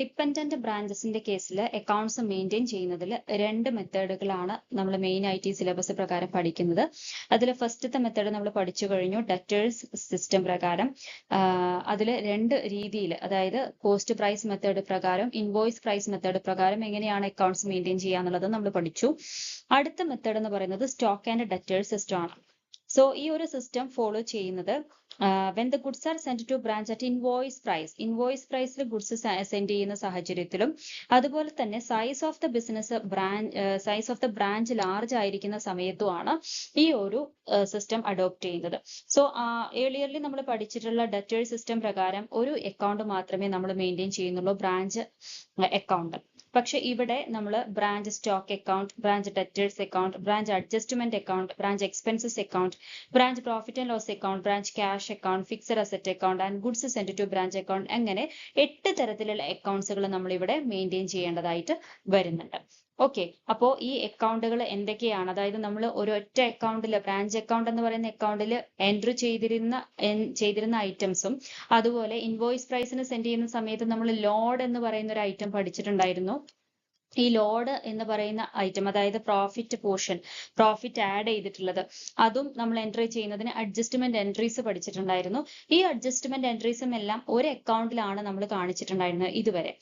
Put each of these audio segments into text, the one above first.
Dependent ബ്രാഞ്ചസിന്റെ കേസിൽ accounts maintain ചെയ്യുന്നതിൽ രണ്ട് മെത്തേഡുകളാണ് നമ്മൾ മെയിൻ ആയിട്ട് ഈ സിലബസ് പ്രകാരം പഠിക്കുന്നത്. അതിൽ ഫസ്റ്റത്തെ മെത്തേഡ് നമ്മൾ പഠിച്ചു കഴിഞ്ഞു, ഡെറ്റേഴ്സ് സിസ്റ്റം പ്രകാരം. അതിൽ രണ്ട് രീതിയിൽ, അതായത് കോസ്റ്റ് പ്രൈസ് മെത്തേഡ് പ്രകാരം, ഇൻവോയ്സ് പ്രൈസ് മെത്തേഡ് പ്രകാരം എങ്ങനെയാണ് അക്കൗണ്ട്സ് മെയിൻറ്റെയിൻ ചെയ്യുക എന്നുള്ളത് നമ്മൾ പഠിച്ചു. അടുത്ത മെത്തേഡ് എന്ന് പറയുന്നത് സ്റ്റോക്ക് ആൻഡ് ഡെറ്റേഴ്സ് സിസ്റ്റം ആണ്. സോ ഈ ഒരു സിസ്റ്റം ഫോളോ ചെയ്യുന്നത് when the goods are sent to branch at invoice price goods send ചെയ്യുന്ന സാഹചര്യത്തിലും, അതുപോലെ തന്നെ size of the branch large ആയിരിക്കുന്ന സമയത്തുമാണ് ഈ ഒരു സിസ്റ്റം അഡോപ്റ്റ് ചെയ്യുന്നത്. സോ ഏർലിയർലി നമ്മൾ പഠിച്ചിട്ടുള്ള ഡെറ്റേഴ്സ് സിസ്റ്റം പ്രകാരം ഒരു അക്കൗണ്ട് മാത്രമേ നമ്മൾ മെയിൻറ്റെയിൻ ചെയ്യുന്നുള്ളൂ, ബ്രാഞ്ച് അക്കൗണ്ട്. പക്ഷെ ഇവിടെ നമ്മൾ branch stock account, branch debtors account, branch adjustment account, branch expenses account, branch profit and loss account, branch cash account, fixed asset account and goods send to branch account, അങ്ങനെ 8 തരത്തിലുള്ള അക്കൗണ്ട്സുകൾ നമ്മൾ ഇവിടെ maintain ചെയ്യേണ്ടതായിട്ട് വരുന്നുണ്ട്. Okay, അപ്പോൾ ഈ അക്കൗണ്ടുകൾ എന്തൊക്കെയാണ്? അതായത് നമ്മൾ ഒരൊറ്റ അക്കൗണ്ടിൽ, ബ്രാഞ്ച് അക്കൗണ്ട് എന്ന് പറയുന്ന അക്കൗണ്ടിൽ എൻട്രി ചെയ്തിരുന്ന ഐറ്റംസും, അതുപോലെ ഇൻവോയ്സ് പ്രൈസിന് സെൻഡ് ചെയ്യുന്ന സമയത്ത് നമ്മൾ ലോഡ് എന്ന് പറയുന്ന ഒരു ഐറ്റം പഠിച്ചിട്ടുണ്ടായിരുന്നു. ഈ ലോഡ് എന്ന് പറയുന്ന ഐറ്റം, അതായത് പ്രോഫിറ്റ് ആഡ് ചെയ്തിട്ടുള്ളത്, അതും നമ്മൾ എൻട്രി ചെയ്യുന്നതിന് അഡ്ജസ്റ്റ്മെന്റ് എൻട്രീസ് പഠിച്ചിട്ടുണ്ടായിരുന്നു. ഈ അഡ്ജസ്റ്റ്മെന്റ് എൻട്രീസും എല്ലാം ഒരു അക്കൗണ്ടിലാണ് നമ്മൾ കാണിച്ചിട്ടുണ്ടായിരുന്നത് ഇതുവരെ.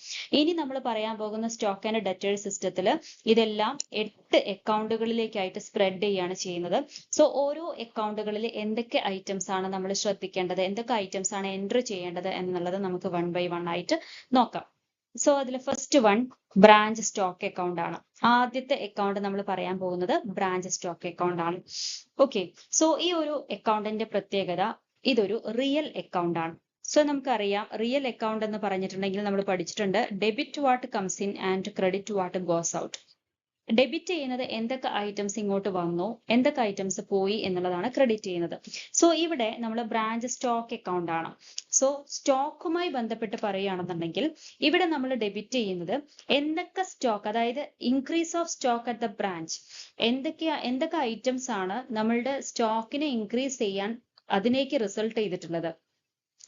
ഇനി നമ്മൾ പറയാൻ പോകുന്ന സ്റ്റോക്ക് ആൻഡ് ഡെറ്റേഴ്സ് സിസ്റ്റത്തിൽ ഇതെല്ലാം 8 അക്കൗണ്ടുകളിലേക്കായിട്ട് സ്പ്രെഡ് ചെയ്യാണ് ചെയ്യുന്നത്. സോ ഓരോ അക്കൗണ്ടുകളിൽ എന്തൊക്കെ ഐറ്റംസ് ആണ് നമ്മൾ ശ്രദ്ധിക്കേണ്ടത്, എന്തൊക്കെ ഐറ്റംസ് ആണ് എൻട്രി ചെയ്യേണ്ടത് എന്നുള്ളത് നമുക്ക് 1 by 1 ആയിട്ട് നോക്കാം. സോ അതിൽ first one branch stock account ആണ്. ആദ്യത്തെ അക്കൗണ്ട് നമ്മൾ പറയാൻ പോകുന്നത് ബ്രാഞ്ച് സ്റ്റോക്ക് അക്കൗണ്ട് ആണ്. ഓക്കെ, സോ ഈ ഒരു അക്കൗണ്ടിന്റെ പ്രത്യേകത, ഇതൊരു റിയൽ അക്കൗണ്ട് ആണ്. സോ നമുക്കറിയാം, റിയൽ അക്കൗണ്ട് എന്ന് പറഞ്ഞിട്ടുണ്ടെങ്കിൽ നമ്മൾ പഠിച്ചിട്ടുണ്ട്, debit what comes in and credit what goes out. Debit ചെയ്യുന്നത് എന്തൊക്കെ ഐറ്റംസ് ഇങ്ങോട്ട് വന്നു, എന്തൊക്കെ ഐറ്റംസ് പോയി എന്നുള്ളതാണ് ക്രെഡിറ്റ് ചെയ്യുന്നത്. സോ ഇവിടെ നമ്മൾ ബ്രാഞ്ച് സ്റ്റോക്ക് അക്കൗണ്ട് ആണ്. സോ സ്റ്റോക്കുമായി ബന്ധപ്പെട്ട് പറയുകയാണെന്നുണ്ടെങ്കിൽ ഇവിടെ നമ്മൾ ഡെബിറ്റ് ചെയ്യുന്നത് എന്തൊക്കെ സ്റ്റോക്ക്, അതായത് increase of stock at the branch, എന്തൊക്കെ ഐറ്റംസ് ആണ് നമ്മളുടെ സ്റ്റോക്കിനെ ഇൻക്രീസ് ചെയ്യാൻ അതിലേക്ക് റിസൾട്ട് ചെയ്തിട്ടുള്ളത്.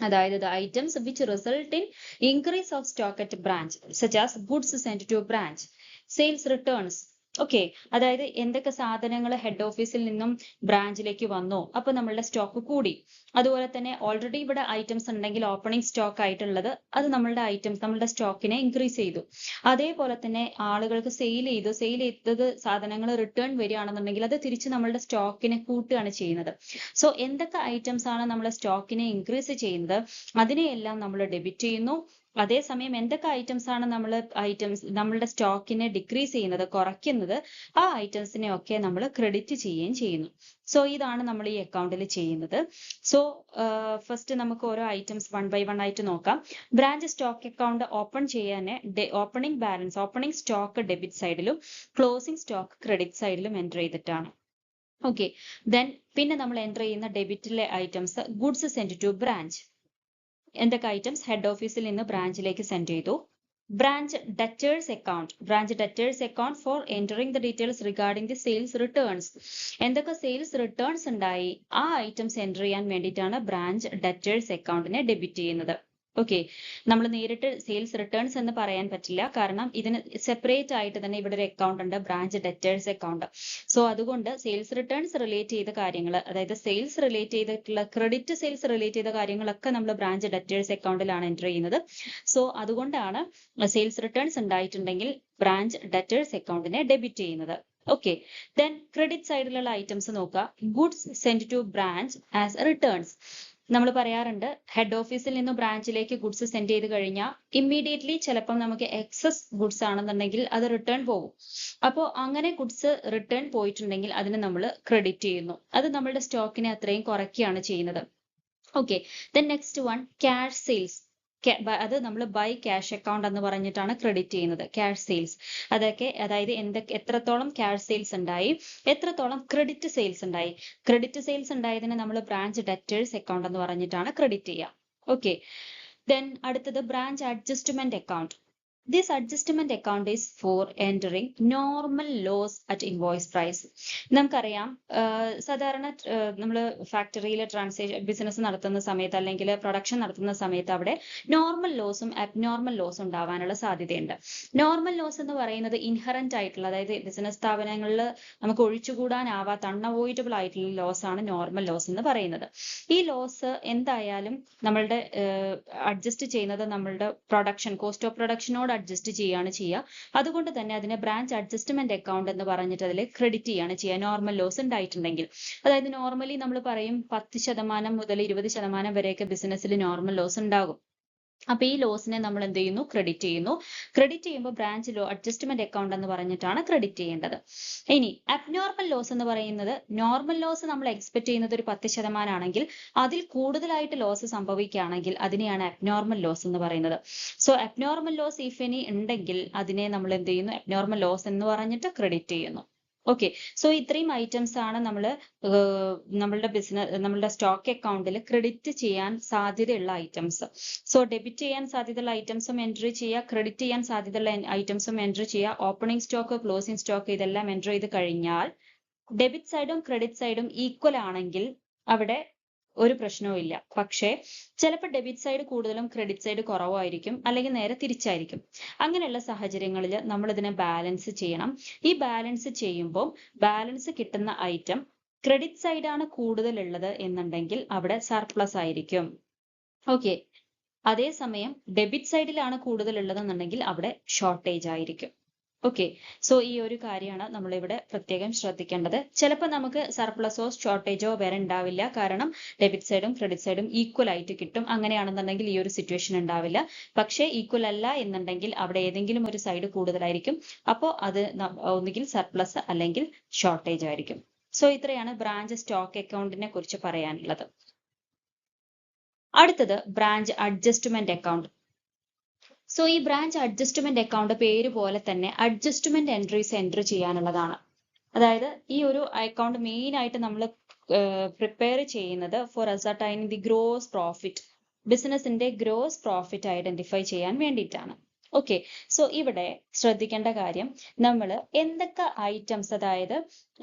അതായത് the items which result in increase of stock at branch such as goods sent to branch, sales returns. Okay, അതായത് എന്തൊക്കെ സാധനങ്ങൾ ഹെഡ് ഓഫീസിൽ നിന്നും ബ്രാഞ്ചിലേക്ക് വന്നോ, അപ്പൊ നമ്മളുടെ സ്റ്റോക്ക് കൂടി. അതുപോലെ തന്നെ ഓൾറെഡി ഇവിടെ ഐറ്റംസ് ഉണ്ടെങ്കിൽ ഓപ്പണിംഗ് സ്റ്റോക്ക് ആയിട്ടുള്ളത്, അത് നമ്മളുടെ സ്റ്റോക്കിനെ ഇൻക്രീസ് ചെയ്തു. അതേപോലെ തന്നെ ആളുകൾക്ക് സെയിൽ ചെയ്തത് സാധനങ്ങൾ റിട്ടേൺ വരികയാണെന്നുണ്ടെങ്കിൽ അത് തിരിച്ച് നമ്മളുടെ സ്റ്റോക്കിനെ കൂട്ടുകയാണ് ചെയ്യുന്നത്. സോ എന്തൊക്കെ ഐറ്റംസ് ആണ് നമ്മളെ സ്റ്റോക്കിനെ ഇൻക്രീസ് ചെയ്യുന്നത്, അതിനെയെല്ലാം നമ്മൾ ഡെബിറ്റ് ചെയ്യുന്നു. അതേസമയം എന്തൊക്കെ ഐറ്റംസ് ആണ് നമ്മളുടെ സ്റ്റോക്കിനെ ഡിക്രീസ് ചെയ്യുന്നത്, കുറയ്ക്കുന്നത്, ആ ഐറ്റംസിനെ ഒക്കെ നമ്മൾ ക്രെഡിറ്റ് ചെയ്യുകയും ചെയ്യുന്നു. സോ ഇതാണ് നമ്മൾ ഈ അക്കൗണ്ടിൽ ചെയ്യുന്നത്. സോ ഫസ്റ്റ് നമുക്ക് ഓരോ ഐറ്റംസ് 1 by 1 ആയിട്ട് നോക്കാം. ബ്രാഞ്ച് സ്റ്റോക്ക് അക്കൗണ്ട് ഓപ്പൺ ചെയ്യാൻ ഓപ്പണിംഗ് സ്റ്റോക്ക് ഡെബിറ്റ് സൈഡിലും ക്ലോസിംഗ് സ്റ്റോക്ക് ക്രെഡിറ്റ് സൈഡിലും എൻ്റർ ചെയ്തിട്ടാണ്. ഓക്കെ, പിന്നെ നമ്മൾ എൻ്റർ ചെയ്യുന്ന ഡെബിറ്റിലെ items, goods send to branch, എന്തൊക്കെ ഐറ്റംസ് ഹെഡ് ഓഫീസിൽ നിന്ന് ബ്രാഞ്ചിലേക്ക് സെൻഡ് ചെയ്തു. Branch debtors account for entering the details regarding the sales returns, എന്തൊക്കെ സെയിൽസ് റിട്ടേൺസ് ഉണ്ടായി ആ ഐറ്റംസ് എൻ്റർ ചെയ്യാൻ വേണ്ടിയിട്ടാണ് ബ്രാഞ്ച് ഡെറ്റേഴ്സ് അക്കൗണ്ടിനെ ഡെബിറ്റ് ചെയ്യുന്നത്. ഓക്കെ, നമ്മൾ നേരിട്ട് സെയിൽസ് റിട്ടേൺസ് എന്ന് പറയാൻ പറ്റില്ല, കാരണം ഇതിന് സെപ്പറേറ്റ് ആയിട്ട് തന്നെ ഇവിടെ ഒരു അക്കൗണ്ട് ഉണ്ട്, ബ്രാഞ്ച് ഡെറ്റേഴ്സ് അക്കൗണ്ട്. സോ അതുകൊണ്ട് സെയിൽസ് റിട്ടേൺസ് റിലേറ്റ് ചെയ്ത കാര്യങ്ങൾ, അതായത് സെയിൽസ് റിലേറ്റ് ചെയ്തിട്ടുള്ള സെയിൽസ് റിലേറ്റ് ചെയ്ത കാര്യങ്ങളൊക്കെ നമ്മൾ ബ്രാഞ്ച് ഡെറ്റേഴ്സ് അക്കൗണ്ടിലാണ് എൻ്റർ ചെയ്യുന്നത്. സോ അതുകൊണ്ടാണ് സെയിൽസ് റിട്ടേൺസ് ഉണ്ടായിട്ടുണ്ടെങ്കിൽ ബ്രാഞ്ച് ഡെറ്റേഴ്സ് അക്കൗണ്ടിനെ ഡെബിറ്റ് ചെയ്യുന്നത്. ഓക്കെ, ക്രെഡിറ്റ് സൈഡിലുള്ള ഐറ്റംസ് നോക്കുക. Goods send to branch as returns. നമ്മൾ പറയാറുണ്ട്, ഹെഡ് ഓഫീസിൽ നിന്ന് ബ്രാഞ്ചിലേക്ക് ഗുഡ്സ് സെൻഡ് ചെയ്ത് കഴിഞ്ഞാൽ ഇമ്മീഡിയറ്റ്ലി ചിലപ്പം നമുക്ക് എക്സസ് ഗുഡ്സ് ആണെന്നുണ്ടെങ്കിൽ അത് റിട്ടേൺ പോകും. അപ്പോൾ അങ്ങനെ ഗുഡ്സ് റിട്ടേൺ പോയിട്ടുണ്ടെങ്കിൽ അതിന് നമ്മൾ ക്രെഡിറ്റ് ചെയ്യുന്നു. അത് നമ്മളുടെ സ്റ്റോക്കിനെ അത്രയും കുറയ്ക്കുകയാണ് ചെയ്യുന്നത്. Okay, next one cash sales. അത് നമ്മൾ ബൈ ക്യാഷ് അക്കൗണ്ട് എന്ന് പറഞ്ഞിട്ടാണ് ക്രെഡിറ്റ് ചെയ്യുന്നത്. ക്യാഷ് സെയിൽസ് അതായത് എത്രത്തോളം ക്യാഷ് സെയിൽസ് ഉണ്ടായി, എത്രത്തോളം ക്രെഡിറ്റ് സെയിൽസ് ഉണ്ടായി. ക്രെഡിറ്റ് സെയിൽസ് ഉണ്ടായതിന് നമ്മൾ ബ്രാഞ്ച് ഡെറ്റേഴ്സ് അക്കൗണ്ട് എന്ന് പറഞ്ഞിട്ടാണ് ക്രെഡിറ്റ് ചെയ്യുക. ഓക്കെ, അടുത്തത് branch adjustment account. This adjustment account is for entering normal loss at invoice price. നമുക്കറിയാം സാധാരണ നമ്മൾ ഫാക്ടറിയിൽ ബിസിനസ് നടത്തുന്ന സമയത്ത് അല്ലെങ്കിൽ പ്രൊഡക്ഷൻ നടത്തുന്ന സമയത്ത് അവിടെ നോർമൽ ലോസും അബ്നോർമൽ ലോസും ഉണ്ടാവാനുള്ള സാധ്യതയുണ്ട്. നോർമൽ ലോസ് എന്ന് പറയുന്നത് ഇൻഹറന്റ് ആയിട്ടുള്ള, അതായത് ബിസിനസ് സ്ഥാപനങ്ങളിൽ നമുക്ക് ഒഴിച്ചുകൂടാനാവാത്ത അൺഅവോയ്ഡബിൾ ആയിട്ടുള്ള ലോസ് ആണ് നോർമൽ ലോസ് എന്ന് പറയുന്നത്. ഈ ലോസ് എന്തായാലും നമ്മളുടെ അഡ്ജസ്റ്റ് ചെയ്യുന്നത് നമ്മളുടെ പ്രൊഡക്ഷൻ, കോസ്റ്റ് ഓഫ് പ്രൊഡക്ഷനോട് അഡ്ജസ്റ്റ് ചെയ്യാണ് ചെയ്യുക. അതുകൊണ്ട് തന്നെ അതിനെ ബ്രാഞ്ച് അഡ്ജസ്റ്റ്മെന്റ് അക്കൗണ്ട് എന്ന് പറഞ്ഞിട്ട് അതിൽ ക്രെഡിറ്റ് ചെയ്യാണ് ചെയ്യുക നോർമൽ ലോസ് ഉണ്ടായിട്ടുണ്ടെങ്കിൽ. അതായത് നോർമലി നമ്മൾ പറയും 10% മുതൽ 20% വരെയൊക്കെ ബിസിനസ്സിൽ നോർമൽ ലോസ് ഉണ്ടാകും. അപ്പൊ ഈ ലോസിനെ നമ്മൾ എന്ത് ചെയ്യുന്നു? ക്രെഡിറ്റ് ചെയ്യുന്നു. ക്രെഡിറ്റ് ചെയ്യുമ്പോൾ ബ്രാഞ്ച് അഡ്ജസ്റ്റ്മെന്റ് അക്കൗണ്ട് എന്ന് പറഞ്ഞിട്ടാണ് ക്രെഡിറ്റ് ചെയ്യേണ്ടത്. ഇനി അബ്നോർമൽ ലോസ് എന്ന് പറയുന്നത്, നോർമൽ ലോസ് നമ്മൾ എക്സ്പെക്ട് ചെയ്യുന്നത് ഒരു 10% ആണെങ്കിൽ അതിൽ കൂടുതലായിട്ട് ലോസ് സംഭവിക്കുകയാണെങ്കിൽ അതിനെയാണ് അബ്നോർമൽ ലോസ് എന്ന് പറയുന്നത്. So abnormal loss if any ഉണ്ടെങ്കിൽ അതിനെ നമ്മൾ എന്ത് ചെയ്യുന്നു? അബ്നോർമൽ ലോസ് എന്ന് പറഞ്ഞിട്ട് ക്രെഡിറ്റ് ചെയ്യുന്നു. ഓക്കെ, സോ ഇത്രയും ഐറ്റംസ് ആണ് നമ്മൾ നമ്മളുടെ സ്റ്റോക്ക് അക്കൗണ്ടിൽ ക്രെഡിറ്റ് ചെയ്യാൻ സാധ്യതയുള്ള ഐറ്റംസ്. സോ ഡെബിറ്റ് ചെയ്യാൻ സാധ്യതയുള്ള ഐറ്റംസും എൻട്രി ചെയ്യുക, ക്രെഡിറ്റ് ചെയ്യാൻ സാധ്യതയുള്ള ഐറ്റംസും എൻട്രി ചെയ്യുക. ഓപ്പണിംഗ് സ്റ്റോക്ക്, ക്ലോസിംഗ് സ്റ്റോക്ക് ഇതെല്ലാം എൻട്രി ചെയ്ത് കഴിഞ്ഞാൽ ഡെബിറ്റ് സൈഡും ക്രെഡിറ്റ് സൈഡും ഈക്വൽ ആണെങ്കിൽ അവിടെ ഒരു പ്രശ്നവും ഇല്ല. പക്ഷേ ചിലപ്പോൾ ഡെബിറ്റ് സൈഡ് കൂടുതലും ക്രെഡിറ്റ് സൈഡ് കുറവായിരിക്കും, അല്ലെങ്കിൽ നേരെ തിരിച്ചായിരിക്കും. അങ്ങനെയുള്ള സാഹചര്യങ്ങളിൽ നമ്മൾ ഇതിനെ ബാലൻസ് ചെയ്യണം. ഈ ബാലൻസ് ചെയ്യുമ്പോൾ ബാലൻസ് കിട്ടുന്ന ഐറ്റം ക്രെഡിറ്റ് സൈഡാണ് കൂടുതലുള്ളത് എന്നുണ്ടെങ്കിൽ അവിടെ സർപ്ലസ് ആയിരിക്കും. ഓക്കെ, അതേസമയം ഡെബിറ്റ് സൈഡിലാണ് കൂടുതലുള്ളതെന്നുണ്ടെങ്കിൽ അവിടെ ഷോർട്ടേജ് ആയിരിക്കും. ഓക്കെ, സോ ഈ ഒരു കാര്യമാണ് നമ്മളിവിടെ പ്രത്യേകം ശ്രദ്ധിക്കേണ്ടത്. ചിലപ്പോൾ നമുക്ക് സർപ്ലസോ ഷോർട്ടേജോ വരെ ഉണ്ടാവില്ല, കാരണം ഡെബിറ്റ് സൈഡും ക്രെഡിറ്റ് സൈഡും ഈക്വൽ ആയിട്ട് കിട്ടും. അങ്ങനെയാണെന്നുണ്ടെങ്കിൽ ഈ ഒരു സിറ്റുവേഷൻ ഉണ്ടാവില്ല. പക്ഷേ ഈക്വൽ അല്ല എന്നുണ്ടെങ്കിൽ അവിടെ ഏതെങ്കിലും ഒരു സൈഡ് കൂടുതലായിരിക്കും. അപ്പോൾ അത് ഒന്നുകിൽ സർപ്ലസ് അല്ലെങ്കിൽ ഷോർട്ടേജ് ആയിരിക്കും. സോ ഇത്രയാണ് ബ്രാഞ്ച് സ്റ്റോക്ക് അക്കൗണ്ടിനെ കുറിച്ച് പറയാനുള്ളത്. അടുത്തത് ബ്രാഞ്ച് അഡ്ജസ്റ്റ്മെന്റ് അക്കൗണ്ട്. സോ ഈ ബ്രാഞ്ച് അഡ്ജസ്റ്റ്മെന്റ് അക്കൗണ്ട് പേര് പോലെ തന്നെ അഡ്ജസ്റ്റ്മെന്റ് എൻട്രീസ് എൻട്രി ചെയ്യാനുള്ളതാണ്. അതായത് ഈ ഒരു അക്കൗണ്ട് മെയിൻ ആയിട്ട് നമ്മൾ പ്രിപ്പയർ ചെയ്യുന്നത് for ascertaining the gross profit, ബിസിനസിന്റെ ഗ്രോസ് പ്രോഫിറ്റ് ഐഡന്റിഫൈ ചെയ്യാൻ വേണ്ടിയിട്ടാണ്. ഓക്കെ, സോ ഇവിടെ ശ്രദ്ധിക്കേണ്ട കാര്യം, നമ്മൾ എന്തൊക്കെ ഐറ്റംസ്, അതായത്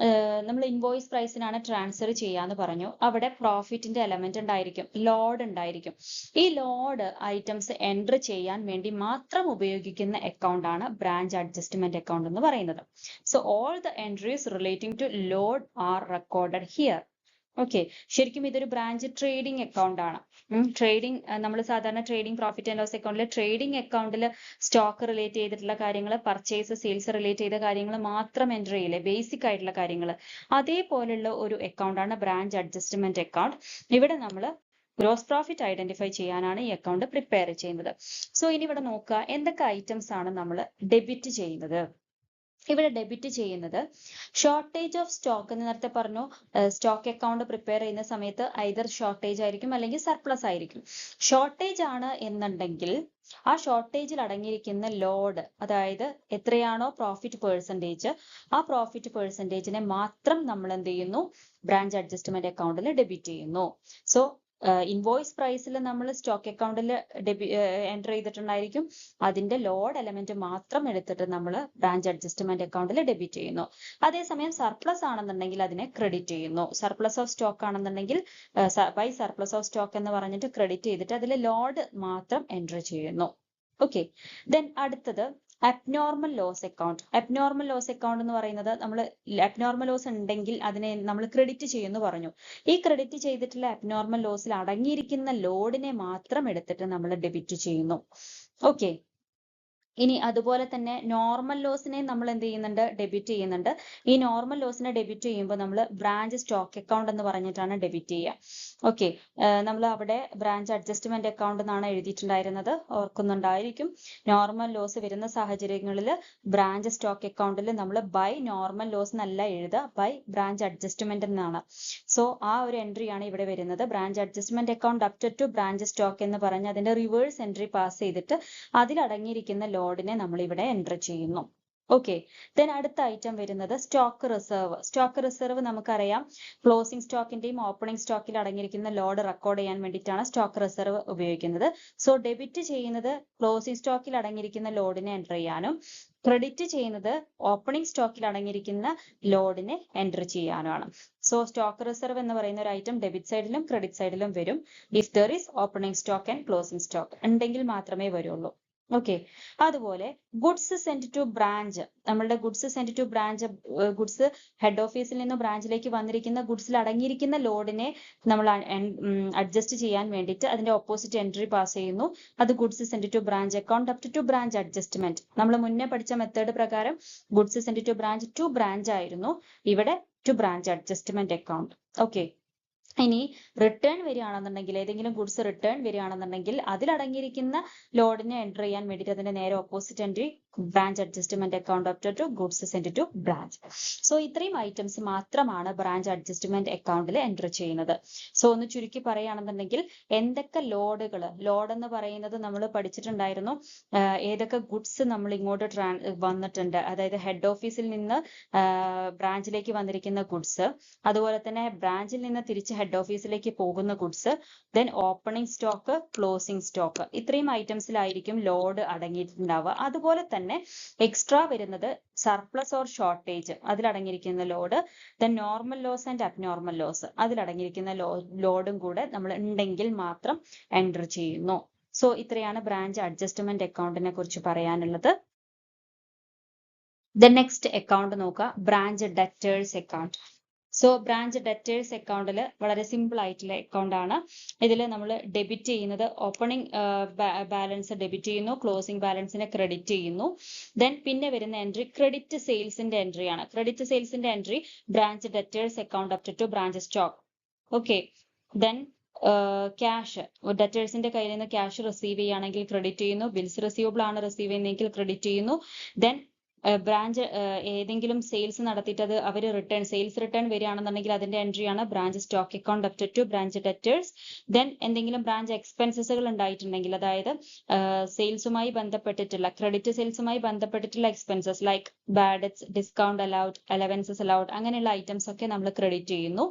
നമ്മൾ ഇൻവോയ്സ് പ്രൈസിനാണ് ട്രാൻസ്ഫർ ചെയ്യാന്ന് പറഞ്ഞു, അവിടെ പ്രോഫിറ്റിന്റെ എലമെന്റ് ഉണ്ടായിരിക്കും, ലോഡ് ഉണ്ടായിരിക്കും. ഈ ലോഡ് ഐറ്റംസ് എൻട്രി ചെയ്യാൻ വേണ്ടി മാത്രം ഉപയോഗിക്കുന്ന അക്കൗണ്ട് ആണ് ബ്രാഞ്ച് അഡ്ജസ്റ്റ്മെന്റ് അക്കൗണ്ട് എന്ന് പറയുന്നത്. So all the entries relating to load are recorded here. Okay, ശരിക്കും ഇതൊരു ബ്രാഞ്ച് ട്രേഡിംഗ് അക്കൗണ്ട് ആണ്. ട്രേഡിംഗ്, നമ്മൾ സാധാരണ ട്രേഡിംഗ് പ്രോഫിറ്റ് ആൻഡ് ലോസ് അക്കൗണ്ടിൽ ട്രേഡിംഗ് അക്കൗണ്ടിൽ സ്റ്റോക്ക് റിലേറ്റ് ചെയ്തിട്ടുള്ള കാര്യങ്ങൾ, പർച്ചേസ് സെയിൽസ് റിലേറ്റ് ചെയ്ത കാര്യങ്ങൾ മാത്രം എൻട്രി ചെയ്യില്ലേ, ബേസിക് ആയിട്ടുള്ള കാര്യങ്ങൾ, അതേപോലുള്ള ഒരു അക്കൗണ്ട് ആണ് ബ്രാഞ്ച് അഡ്ജസ്റ്റ്മെന്റ് അക്കൗണ്ട്. ഇവിടെ നമ്മൾ ഗ്രോസ് പ്രോഫിറ്റ് ഐഡന്റിഫൈ ചെയ്യാനാണ് ഈ അക്കൗണ്ട് പ്രിപ്പയർ ചെയ്യുന്നത്. സോ ഇനി ഇവിടെ നോക്കുക എന്തൊക്കെ ഐറ്റംസ് ആണ് നമ്മൾ ഡെബിറ്റ് ചെയ്യുന്നത്. ഇവിടെ ഡെബിറ്റ് ചെയ്യുന്നത് ഷോർട്ടേജ് ഓഫ് സ്റ്റോക്ക് എന്ന് നേരത്തെ പറഞ്ഞു. സ്റ്റോക്ക് അക്കൗണ്ട് പ്രിപ്പയർ ചെയ്യുന്ന സമയത്ത് ഐദർ ഷോർട്ടേജ് ആയിരിക്കും അല്ലെങ്കിൽ സർപ്ലസ് ആയിരിക്കും. ഷോർട്ടേജ് ആണ് എന്നുണ്ടെങ്കിൽ ആ ഷോർട്ടേജിൽ അടങ്ങിയിരിക്കുന്ന ലോഡ്, അതായത് എത്രയാണോ പ്രോഫിറ്റ് പെർസെൻറ്റേജ്, ആ പ്രോഫിറ്റ് പെർസെൻറ്റേജിനെ മാത്രം നമ്മൾ എന്ത് ചെയ്യുന്നു? ബ്രാഞ്ച് അഡ്ജസ്റ്റ്മെന്റ് അക്കൗണ്ടിൽ ഡെബിറ്റ് ചെയ്യുന്നു. സോ ഇൻവോയ്സ് പ്രൈസിൽ നമ്മൾ സ്റ്റോക്ക് അക്കൗണ്ടിൽ എൻറ്റർ ചെയ്തിട്ടുണ്ടായിരിക്കും, അതിന്റെ ലോഡ് എലമെന്റ് മാത്രം എടുത്തിട്ട് നമ്മൾ ബ്രാഞ്ച് അഡ്ജസ്റ്റ്മെന്റ് അക്കൗണ്ടിൽ ഡെബിറ്റ് ചെയ്യുന്നു. അതേസമയം സർപ്ലസ് ആണെന്നുണ്ടെങ്കിൽ അതിനെ ക്രെഡിറ്റ് ചെയ്യുന്നു. സർപ്ലസ് ഓഫ് സ്റ്റോക്ക് ആണെന്നുണ്ടെങ്കിൽ ബൈ സർപ്ലസ് ഓഫ് സ്റ്റോക്ക് എന്ന് പറഞ്ഞിട്ട് ക്രെഡിറ്റ് ചെയ്തിട്ട് അതിൽ ലോഡ് മാത്രം എൻറ്റർ ചെയ്യുന്നു. ഓക്കെ, ദെൻ അടുത്തത് abnormal loss account. Abnormal loss account എന്ന് പറയുന്നത്, നമ്മൾ അബ്നോർമൽ ലോസ് ഉണ്ടെങ്കിൽ അതിനെ നമ്മൾ ക്രെഡിറ്റ് ചെയ്യുന്നു പറഞ്ഞു. ഈ ക്രെഡിറ്റ് ചെയ്തിട്ടുള്ള അബ്നോർമൽ ലോസിൽ അടങ്ങിയിരിക്കുന്ന ലോഡിനെ മാത്രം എടുത്തിട്ട് നമ്മൾ ഡെബിറ്റ് ചെയ്യുന്നു. ഓക്കെ, ഇനി അതുപോലെ തന്നെ നോർമൽ ലോസിനെ നമ്മൾ എന്ത് ചെയ്യുന്നുണ്ട്? ഡെബിറ്റ് ചെയ്യുന്നുണ്ട്. ഈ നോർമൽ ലോസിനെ ഡെബിറ്റ് ചെയ്യുമ്പോൾ നമ്മൾ ബ്രാഞ്ച് സ്റ്റോക്ക് അക്കൗണ്ട് എന്ന് പറഞ്ഞിട്ടാണ് ഡെബിറ്റ് ചെയ്യുക. ഓക്കെ, നമ്മൾ അവിടെ ബ്രാഞ്ച് അഡ്ജസ്റ്റ്മെന്റ് അക്കൗണ്ട് എന്നാണ് എഴുതിയിട്ടുണ്ടായിരുന്നത്, ഓർക്കുന്നുണ്ടായിരിക്കും. നോർമൽ ലോസ് വരുന്ന സാഹചര്യങ്ങളിൽ ബ്രാഞ്ച് സ്റ്റോക്ക് അക്കൗണ്ടിൽ നമ്മൾ ബൈ നോർമൽ ലോസ് എന്നല്ല എഴുതുക, ബൈ ബ്രാഞ്ച് അഡ്ജസ്റ്റ്മെന്റ് എന്നാണ്. സോ ആ ഒരു എൻട്രി ആണ് ഇവിടെ വരുന്നത്. Branch adjustment account up to branch stock എന്ന് പറഞ്ഞ് അതിന്റെ റിവേഴ്സ് എൻട്രി പാസ് ചെയ്തിട്ട് അതിലടങ്ങിയിരിക്കുന്ന ലോഡിനെ നമ്മൾ ഇവിടെ എൻട്രി ചെയ്യുന്നു. ഓക്കെ, ദെൻ അടുത്ത ഐറ്റം വരുന്നത് സ്റ്റോക്ക് റിസർവ്. സ്റ്റോക്ക് റിസർവ് നമുക്കറിയാം ക്ലോസിംഗ് സ്റ്റോക്കിന്റെയും ഓപ്പണിംഗ് സ്റ്റോക്കിൽ അടങ്ങിയിരിക്കുന്ന ലോഡ് റെക്കോർഡ് ചെയ്യാൻ വേണ്ടിയിട്ടാണ് സ്റ്റോക്ക് റിസർവ് ഉപയോഗിക്കുന്നത്. സോ ഡെബിറ്റ് ചെയ്യുന്നത് ക്ലോസിംഗ് സ്റ്റോക്കിൽ അടങ്ങിയിരിക്കുന്ന ലോഡിനെ എൻ്റർ ചെയ്യാനും ക്രെഡിറ്റ് ചെയ്യുന്നത് ഓപ്പണിംഗ് സ്റ്റോക്കിൽ അടങ്ങിയിരിക്കുന്ന ലോഡിനെ എൻ്റർ ചെയ്യാനുമാണ്. സോ സ്റ്റോക്ക് റിസർവ് എന്ന് പറയുന്ന ഒരു ഐറ്റം ഡെബിറ്റ് സൈഡിലും ക്രെഡിറ്റ് സൈഡിലും വരും. If there is opening stock and closing stock ഉണ്ടെങ്കിൽ മാത്രമേ വരുള്ളൂ. ഓക്കെ, അതുപോലെ ഗുഡ്സ് സെൻഡ് ടു ബ്രാഞ്ച്. നമ്മളുടെ goods send to branch, goods head ഓഫീസിൽ നിന്ന് ബ്രാഞ്ചിലേക്ക് വന്നിരിക്കുന്ന ഗുഡ്സിൽ അടങ്ങിയിരിക്കുന്ന ലോഡിനെ നമ്മൾ അഡ്ജസ്റ്റ് ചെയ്യാൻ വേണ്ടിയിട്ട് അതിന്റെ ഓപ്പോസിറ്റ് എൻട്രി പാസ് ചെയ്യുന്നു. അത് goods send to branch account up to branch adjustment. നമ്മൾ മുന്നേ പഠിച്ച മെത്തേഡ് പ്രകാരം ഗുഡ്സ് സെൻഡ് ടു ബ്രാഞ്ച് ആയിരുന്നു, ഇവിടെ to branch adjustment account. Okay, ഇനി റിട്ടേൺ വരികയാണെന്നുണ്ടെങ്കിൽ, ഏതെങ്കിലും ഗുഡ്സ് റിട്ടേൺ വരികയാണെന്നുണ്ടെങ്കിൽ അതിലടങ്ങിയിരിക്കുന്ന ലോഡിനെ എൻ്റർ ചെയ്യാൻ വേണ്ടിയിട്ട് അതിന്റെ നേരെ opposite entry branch adjustment account up to goods send to branch. So ഇത്രയും ഐറ്റംസ് മാത്രമാണ് ബ്രാഞ്ച് അഡ്ജസ്റ്റ്മെന്റ് അക്കൗണ്ടിൽ എൻ്റർ ചെയ്യുന്നത്. സോ ഒന്ന് ചുരുക്കി പറയുകയാണെന്നുണ്ടെങ്കിൽ എന്തൊക്കെ ലോഡ് എന്ന് പറയുന്നത് നമ്മൾ പഠിച്ചിട്ടുണ്ടായിരുന്നു. ഏതൊക്കെ ഗുഡ്സ് നമ്മൾ ഇങ്ങോട്ട് വന്നിട്ടുണ്ട്, അതായത് ഹെഡ് ഓഫീസിൽ നിന്ന് ബ്രാഞ്ചിലേക്ക് വന്നിരിക്കുന്ന ഗുഡ്സ്, അതുപോലെ തന്നെ ബ്രാഞ്ചിൽ നിന്ന് തിരിച്ച് ഹെഡ് ഓഫീസിലേക്ക് പോകുന്ന goods, then opening stock, closing stock, ഇത്രയും ഐറ്റംസിലായിരിക്കും ലോഡ് അടങ്ങിയിട്ടുണ്ടാവുക. അതുപോലെ തന്നെ എക്സ്ട്രാ വരുന്നത് സർപ്ലസ് ഓർ ഷോർട്ടേജ്, അതിലടങ്ങിയിരിക്കുന്ന load, then normal loss and abnormal loss, അതിലടങ്ങിയിരിക്കുന്ന ലോഡും കൂടെ നമ്മൾ ഉണ്ടെങ്കിൽ മാത്രം എൻ്റർ ചെയ്യുന്നു. സോ ഇത്രയാണ് ബ്രാഞ്ച് അഡ്ജസ്റ്റ്മെന്റ് അക്കൗണ്ടിനെ കുറിച്ച് പറയാനുള്ളത്. ദെൻ നെക്സ്റ്റ് അക്കൗണ്ട് നോക്കുക, branch debtors account. So branch debtors അക്കൗണ്ടിൽ വളരെ സിമ്പിൾ ആയിട്ടുള്ള അക്കൗണ്ട് ആണ്. ഇതിൽ നമ്മൾ ഡെബിറ്റ് ചെയ്യുന്നത് ഓപ്പണിംഗ് ബാലൻസ് ഡെബിറ്റ് ചെയ്യുന്നു, ക്ലോസിംഗ് ബാലൻസിനെ ക്രെഡിറ്റ് ചെയ്യുന്നു. ദെൻ പിന്നെ വരുന്ന എൻട്രി ക്രെഡിറ്റ് സെയിൽസിന്റെ എൻട്രി ആണ്. ക്രെഡിറ്റ് സെയിൽസിന്റെ entry branch debtors account up to branch stock. Okay, then cash, ഡെറ്റേഴ്സിന്റെ കയ്യിൽ നിന്ന് ക്യാഷ് റിസീവ് ചെയ്യുകയാണെങ്കിൽ ക്രെഡിറ്റ് ചെയ്യുന്നു. ബിൽസ് റിസീവബിൾ ആണ് റിസീവ് ചെയ്യുന്നതെങ്കിൽ ക്രെഡിറ്റ് ചെയ്യുന്നു. ദെൻ ബ്രാഞ്ച് ഏതെങ്കിലും സെയിൽസ് നടത്തിയിട്ട് അത് അവർ സെയിൽസ് റിട്ടേൺ വരികയാണെന്നുണ്ടെങ്കിൽ അതിന്റെ എൻട്രിയാണ് branch stock account up to branch debtors. Then എന്തെങ്കിലും ബ്രാഞ്ച് എക്സ്പെൻസസുകൾ ഉണ്ടായിട്ടുണ്ടെങ്കിൽ, അതായത് സെയിൽസുമായി ബന്ധപ്പെട്ടിട്ടുള്ള ക്രെഡിറ്റ് സെയിൽസുമായി ബന്ധപ്പെട്ടിട്ടുള്ള expenses like bad debts, discount allowed, allowances allowed, അങ്ങനെയുള്ള ഐറ്റംസ് ഒക്കെ നമ്മൾ ക്രെഡിറ്റ് ചെയ്യുന്നു.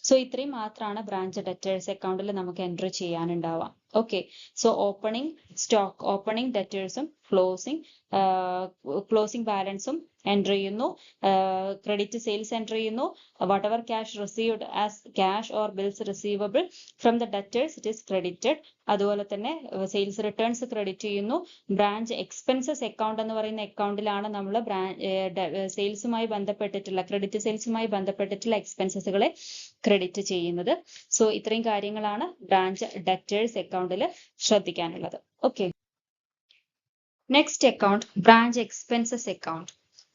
സോ ഇത്രയും മാത്രമാണ് ബ്രാഞ്ച് ഡെറ്റേഴ്സ് അക്കൗണ്ടിൽ നമുക്ക് എൻട്രി ചെയ്യാനുണ്ടാവുക. ഓക്കെ, സോ ഓപ്പണിംഗ് ഡെറ്റേഴ്സും ക്ലോസിംഗ് ബാലൻസും എൻട്രി ചെയ്യുന്നു, ക്രെഡിറ്റ് സെയിൽസ് എൻട്രി ചെയ്യുന്നു, whatever cash received as cash or bills receivable from the debtors it is credited. അതുപോലെ തന്നെ സെയിൽസ് റിട്ടേൺസ് ക്രെഡിറ്റ് ചെയ്യുന്നു. ബ്രാഞ്ച് എക്സ്പെൻസസ് അക്കൗണ്ട് എന്ന് പറയുന്ന അക്കൗണ്ടിലാണ് നമ്മൾ സെയിൽസുമായി ബന്ധപ്പെട്ടിട്ടുള്ള ക്രെഡിറ്റ് സെയിൽസുമായി ബന്ധപ്പെട്ടിട്ടുള്ള എക്സ്പെൻസസുകളെ ക്രെഡിറ്റ് ചെയ്യുന്നത്. സോ ഇത്രയും കാര്യങ്ങളാണ് ബ്രാഞ്ച് ഡെറ്റേഴ്സ് അക്കൗണ്ടിൽ ശ്രദ്ധിക്കാനുള്ളത്. Okay, next account branch expenses account.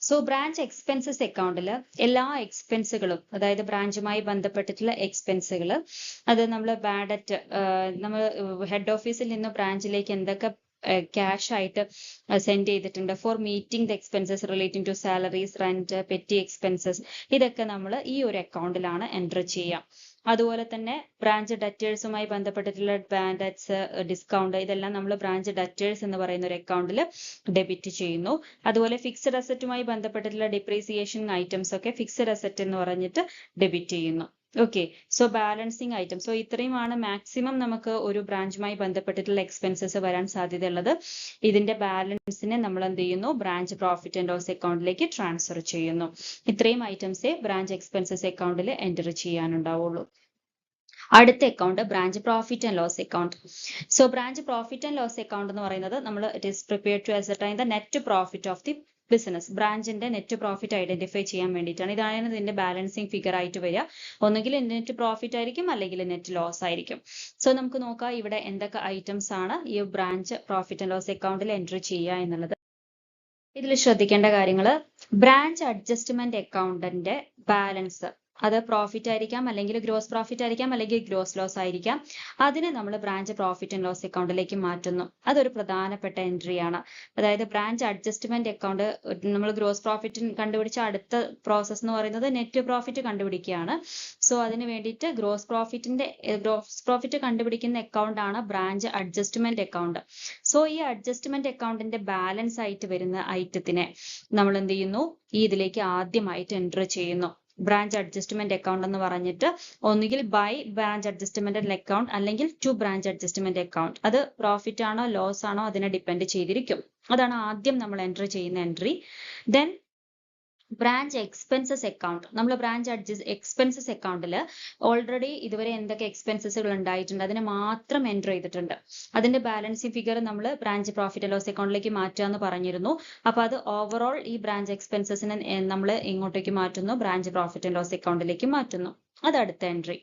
So branch expenses അക്കൗണ്ടിൽ എല്ലാ എക്സ്പെൻസുകളും, അതായത് ബ്രാഞ്ചുമായി ബന്ധപ്പെട്ടിട്ടുള്ള എക്സ്പെൻസുകൾ, അത് നമ്മൾ ബാഡ് ഡെറ്റ്, നമ്മൾ ഹെഡ് ഓഫീസിൽ നിന്ന് ബ്രാഞ്ചിലേക്ക് എന്തൊക്കെ ക്യാഷ് ആയിട്ട് സെൻഡ് ചെയ്തിട്ടുണ്ട് for meeting the expenses relating to salaries, rent, petty expenses, ഇതൊക്കെ നമ്മൾ ഈ ഒരു അക്കൗണ്ടിലാണ് എൻറ്റർ ചെയ്യുക. അതുപോലെ തന്നെ ബ്രാഞ്ച് ഡെറ്റേഴ്സുമായി ബന്ധപ്പെട്ടിട്ടുള്ള ബാഡ് ഡെറ്റ്സ്, ഡിസ്കൗണ്ട്, ഇതെല്ലാം നമ്മൾ ബ്രാഞ്ച് ഡെറ്റേഴ്സ് എന്ന് പറയുന്ന ഒരു അക്കൗണ്ടിൽ ഡെബിറ്റ് ചെയ്യുന്നു. അതുപോലെ ഫിക്സഡ് അസറ്റുമായി ബന്ധപ്പെട്ടിട്ടുള്ള ഡിപ്രീസിയേഷൻ ഐറ്റംസ് ഒക്കെ ഫിക്സഡ് അസറ്റ് എന്ന് പറഞ്ഞിട്ട് ഡെബിറ്റ് ചെയ്യുന്നു. Okay, so balancing item. So ഇത്രയുമാണ് മാക്സിമം നമുക്ക് ഒരു ബ്രാഞ്ചുമായി ബന്ധപ്പെട്ടിട്ടുള്ള എക്സ്പെൻസസ് വരാൻ സാധ്യതയുള്ളത്. ഇതിന്റെ ബാലൻസിനെ നമ്മൾ എന്ത് ചെയ്യുന്നു, ബ്രാഞ്ച് പ്രോഫിറ്റ് ആൻഡ് ലോസ് അക്കൗണ്ടിലേക്ക് ട്രാൻസ്ഫർ ചെയ്യുന്നു. ഇത്രയും ഐറ്റംസേ ബ്രാഞ്ച് എക്സ്പെൻസസ് അക്കൗണ്ടിൽ എൻറ്റർ ചെയ്യാനുണ്ടാവുള്ളൂ. അടുത്ത account branch profit and loss account. So branch profit and loss account എന്ന് പറയുന്നത് നമ്മൾ it is prepared to ascertain the net profit of the business. ബ്രാഞ്ചിന്റെ നെറ്റ് പ്രോഫിറ്റ് ഐഡന്റിഫൈ ചെയ്യാൻ വേണ്ടിയിട്ടാണ്. ഇതാണ് ഇതിന്റെ ബാലൻസിങ് ഫിഗർ ആയിട്ട് വരിക. ഒന്നുകിൽ നെറ്റ് പ്രോഫിറ്റ് ആയിരിക്കും, അല്ലെങ്കിൽ നെറ്റ് ലോസ് ആയിരിക്കും. സോ നമുക്ക് നോക്കാം ഇവിടെ എന്തൊക്കെ ഐറ്റംസ് ആണ് ഈ ബ്രാഞ്ച് പ്രോഫിറ്റ് ആൻഡ് ലോസ് അക്കൗണ്ടിൽ എൻട്രി ചെയ്യുക എന്നുള്ളത്. ഇതിൽ ശ്രദ്ധിക്കേണ്ട കാര്യങ്ങൾ, ബ്രാഞ്ച് അഡ്ജസ്റ്റ്മെന്റ് അക്കൗണ്ടിന്റെ ബാലൻസ് അത് പ്രോഫിറ്റ് ആയിരിക്കാം, അല്ലെങ്കിൽ ഗ്രോസ് പ്രോഫിറ്റ് ആയിരിക്കാം, അല്ലെങ്കിൽ ഗ്രോസ് ലോസ് ആയിരിക്കാം. അതിനെ നമ്മൾ ബ്രാഞ്ച് പ്രോഫിറ്റ് ആൻഡ് ലോസ് അക്കൗണ്ടിലേക്ക് മാറ്റുന്നു. അതൊരു പ്രധാനപ്പെട്ട എൻട്രി ആണ്. അതായത് ബ്രാഞ്ച് അഡ്ജസ്റ്റ്മെന്റ് അക്കൗണ്ട്, നമ്മൾ ഗ്രോസ് പ്രോഫിറ്റ് കണ്ടുപിടിച്ച അടുത്ത പ്രോസസ് എന്ന് പറയുന്നത് നെറ്റ് പ്രോഫിറ്റ് കണ്ടുപിടിക്കുകയാണ്. സോ അതിന് വേണ്ടിയിട്ട് ഗ്രോസ് പ്രോഫിറ്റ് കണ്ടുപിടിക്കുന്ന അക്കൗണ്ട് ആണ് ബ്രാഞ്ച് അഡ്ജസ്റ്റ്മെന്റ് അക്കൗണ്ട്. സോ ഈ അഡ്ജസ്റ്റ്മെന്റ് അക്കൗണ്ടിന്റെ ബാലൻസ് ആയിട്ട് വരുന്ന ഐറ്റത്തിനെ നമ്മൾ എന്ത് ചെയ്യുന്നു, ഈ ഇതിലേക്ക് ആദ്യമായിട്ട് എൻറ്റർ ചെയ്യുന്നു. ബ്രാഞ്ച് അഡ്ജസ്റ്റ്മെന്റ് അക്കൗണ്ട് എന്ന് പറഞ്ഞിട്ട് ഒന്നുകിൽ ബൈ ബ്രാഞ്ച് അഡ്ജസ്റ്റ്മെന്റ് അക്കൗണ്ട് അല്ലെങ്കിൽ ടു ബ്രാഞ്ച് അഡ്ജസ്റ്റ്മെന്റ് അക്കൗണ്ട്. അത് പ്രോഫിറ്റ് ആണോ ലോസ് ആണോ അതിനെ ഡിപ്പെൻഡ് ചെയ്തിരിക്കും. അതാണ് ആദ്യം നമ്മൾ എൻറ്റർ ചെയ്യുന്ന entry. Then branch expenses account. നമ്മൾ ബ്രാഞ്ച് എക്സ്പെൻസസ് അക്കൗണ്ടിൽ ഓൾറെഡി ഇതുവരെ എന്തൊക്കെ എക്സ്പെൻസസുകൾ ഉണ്ടായിട്ടുണ്ട് അതിനെ മാത്രം എൻറ്റർ ചെയ്തിട്ടുണ്ട്. അതിന്റെ ബാലൻസിങ് ഫിഗർ നമ്മൾ ബ്രാഞ്ച് പ്രോഫിറ്റ് ലോസ് അക്കൗണ്ടിലേക്ക് മാറ്റുക എന്ന് പറഞ്ഞിരുന്നു. അപ്പൊ അത് ഓവറോൾ ഈ ബ്രാഞ്ച് എക്സ്പെൻസസിനെ നമ്മൾ ഇങ്ങോട്ടേക്ക് മാറ്റുന്നു, ബ്രാഞ്ച് പ്രോഫിറ്റ് ലോസ് അക്കൗണ്ടിലേക്ക് മാറ്റുന്നു. അത് അടുത്ത എൻട്രി.